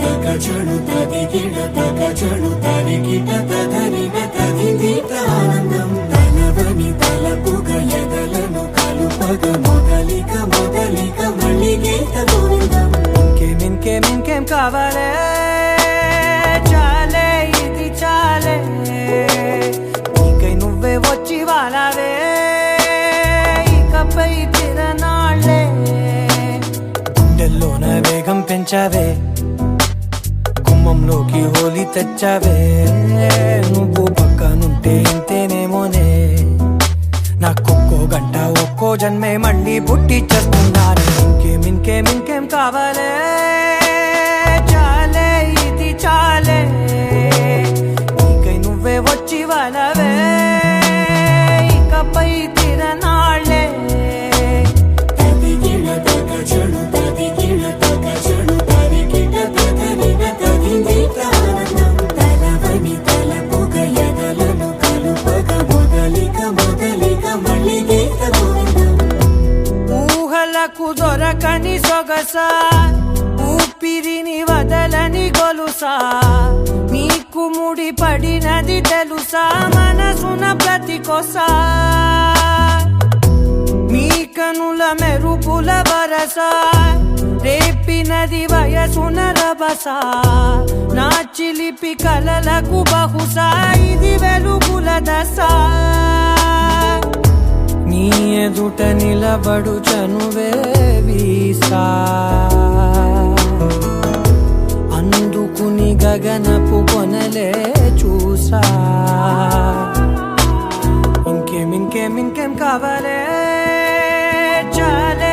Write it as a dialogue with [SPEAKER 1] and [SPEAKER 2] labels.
[SPEAKER 1] తగ చెడు తదిగిడ తగ చెడు తరిగిట తదరిన తదిదీత ఆనందం తలవని తలపుగ ఎదలను కలుపగ మొదలిక మొదలిక మళ్ళీ గీత గోవిందం
[SPEAKER 2] ఇంకేం కావాలే చాలే ఇది చాలే నీకై నువ్వే వచ్చి వాలావే ఇకపై తిరనాళ్ళే గుండెల్లోన వేగం పెంచావే గుమ్మంలోకి హోలీ తెచ్చావే నువ్వు పక్కనుంటే ఇంతేనేమోనే నాకొక్కో గంట ఒక్కో జన్మే మళ్ళీ పుట్టి చేస్తున్నాను ఇంకేం కావాలే చాలే ఇది చాలే నీకై నువ్వే వచ్చి వాలవే ఇకపై తిరనాళ్ళే
[SPEAKER 1] తదిగిడ తగ చెడు తదిగిడ తగ చెడు తరిగిట తదరిన తదిదీత ఆనందం తలవని తలపుగ ఎదలను కలుపగ మొదలిక మొదలిక మళ్ళీ గీత గోవిందం
[SPEAKER 2] ఊహలకు దొరకని సొగసా ఊపిరిని వదలని గొలుసా నీకు ముడి పడినది తెలుసా మనసున ప్రతి కొసా మీ కనుల మెరుపుల వరస రేపినది వయసున రభస నా చిలిపి కలలకు బహుశా ఇది వెలుగుల దశ నీ ఎదుట నిలబడు చనువే వీసా అందుకుని గగనపు కొనలే చూసా ఇంకేం కావాలే చాలే